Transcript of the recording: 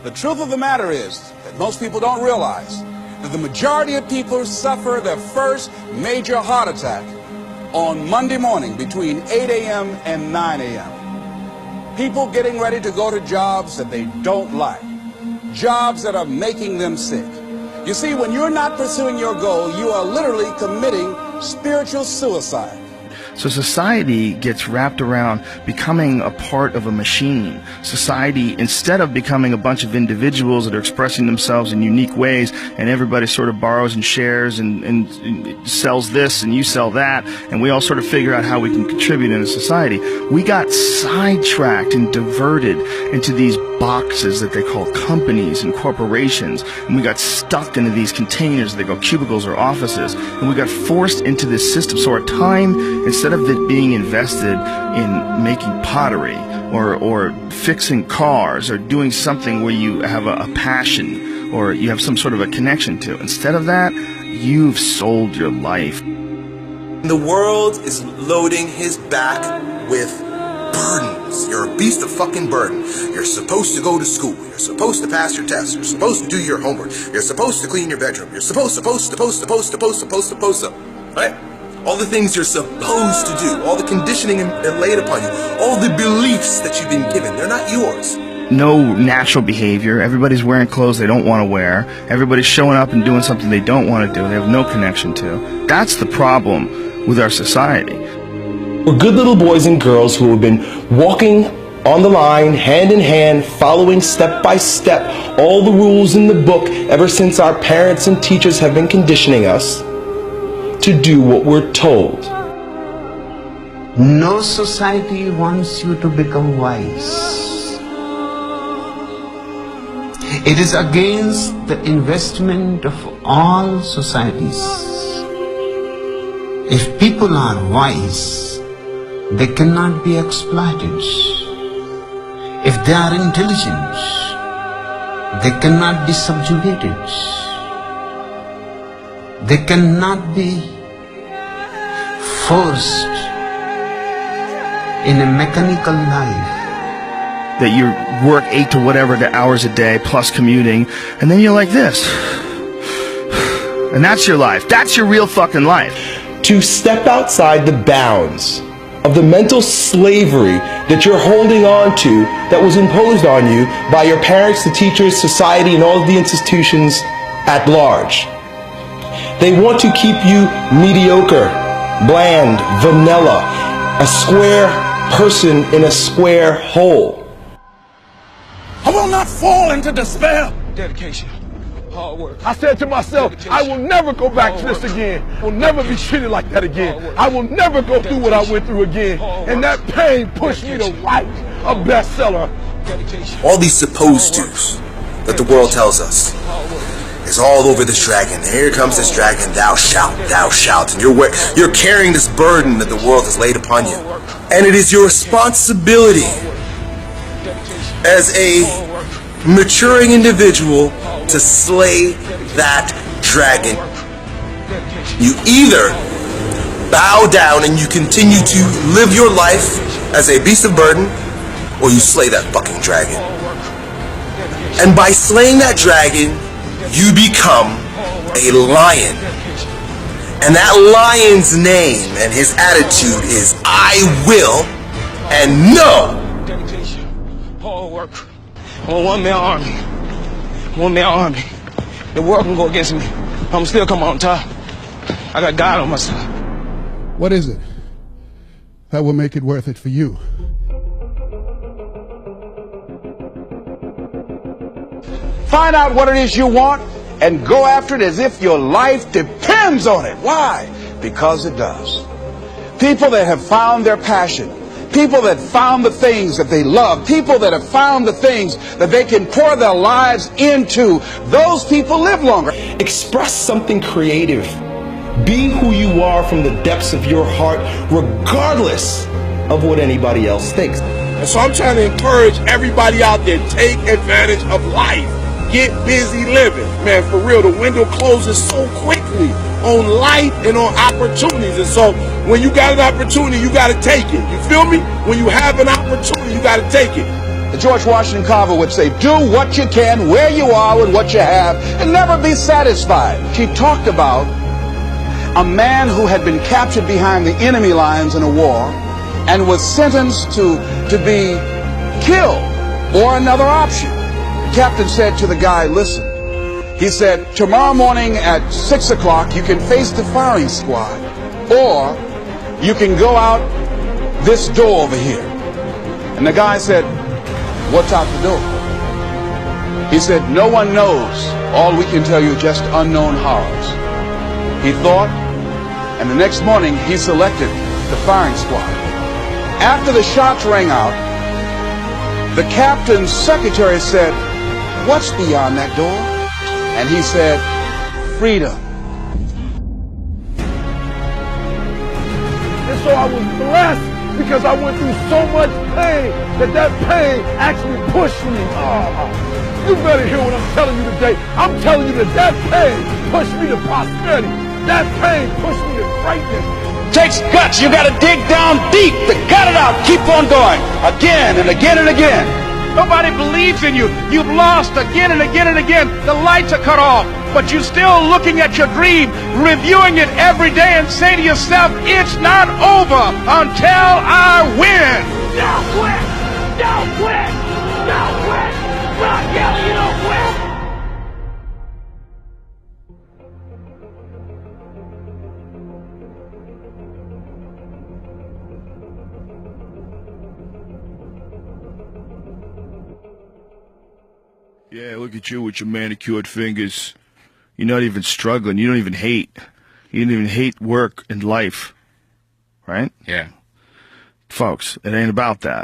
The truth of the matter is that most people don't realize that the majority of people suffer their first major heart attack on Monday morning between 8 a.m. and 9 a.m. People getting ready to go to jobs that they don't like, jobs that are making them sick. You see, when you're not pursuing your goal, you are literally committing spiritual suicide. So society gets wrapped around becoming a part of a machine. Society, instead of becoming a bunch of individuals that are expressing themselves in unique ways, and everybody sort of borrows and shares and sells this and you sell that, and we all sort of figure out how we can contribute in a society, we got sidetracked and diverted into these boxes that they call companies and corporations, and we got stuck into these containers that they call cubicles or offices, and we got forced into this system. So our time, instead of it being invested in making pottery or fixing cars or doing something where you have a passion or you have some sort of a connection to, instead of that, you've sold your life. The world is loading his back with burdens. You're a beast of fucking burden. You're supposed to go to school. You're supposed to pass your tests. You're supposed to do your homework. You're supposed to clean your bedroom. You're supposed to, right? All the things you're supposed to do, all the conditioning laid upon you, all the beliefs that you've been given, they're not yours. No natural behavior. Everybody's wearing clothes they don't want to wear. Everybody's showing up and doing something they don't want to do. They have no connection to. That's the problem with our society. We're good little boys and girls who have been walking on the line, hand in hand, following step by step all the rules in the book ever since our parents and teachers have been conditioning us to do what we're told. No society wants you to become wise. It is against the investment of all societies. If people are wise, they cannot be exploited. If they are intelligent, they cannot be subjugated. They cannot be forced in a mechanical life. That you work 8 to whatever the hours a day plus commuting, and then you're like this. And that's your life. That's your real fucking life. To step outside the bounds of the mental slavery that you're holding on to that was imposed on you by your parents, the teachers, society, and all of the institutions at large. They want to keep you mediocre, bland, vanilla, a square person in a square hole. I will not fall into despair. Dedication, hard work. I said to myself, dedication. I will never go back to this again. I will never be treated like that again. I will never go through what I went through again. And that pain pushed me to write a bestseller. All these supposed tos that the world tells us is all over this dragon. Here comes this dragon, thou shalt. And you're carrying this burden that the world has laid upon you. And it is your responsibility as a maturing individual to slay that dragon. You either bow down and you continue to live your life as a beast of burden, or you slay that fucking dragon. And by slaying that dragon, you become a lion. And that lion's name and his attitude is I will and no. Dedication, hard work. I'm a one-man army. One-man army. The world can go against me. I'm still coming on top. I got God on my side. What is it that will make it worth it for you? Find out what it is you want and go after it as if your life depends on it. Why? Because it does. People that have found their passion, people that found the things that they love, people that have found the things that they can pour their lives into, those people live longer. Express something creative. Be who you are from the depths of your heart, regardless of what anybody else thinks. And so I'm trying to encourage everybody out there, take advantage of life. Get busy living. Man, for real, the window closes so quickly on life and on opportunities. And so when you got an opportunity, you got to take it. You feel me? When you have an opportunity, you got to take it. George Washington Carver would say, do what you can, where you are, with what you have, and never be satisfied. She talked about a man who had been captured behind the enemy lines in a war and was sentenced to be killed or another option. The captain said to the guy, listen, he said, tomorrow morning at 6 o'clock you can face the firing squad, or you can go out this door over here. And the guy said, what's out the door? He said, no one knows. All we can tell you is just unknown horrors. He thought, and the next morning he selected the firing squad. After the shots rang out, the captain's secretary said, what's beyond that door? And he said, freedom. And so I was blessed because I went through so much pain that pain actually pushed me. You better hear what I'm telling you today. I'm telling you that pain pushed me to prosperity. That pain pushed me to greatness. Takes guts. You got to dig down deep to gut it out. Keep on going again and again and again. Nobody believes in you. You've lost again and again and again. The lights are cut off, but you're still looking at your dream, reviewing it every day and say to yourself, it's not over until I win. Don't quit. Don't quit. Don't quit. Ron Kelly, you don't quit. Yeah, look at you with your manicured fingers. You're not even struggling. You don't even hate. You don't even hate work and life. Right? Yeah. Folks, it ain't about that.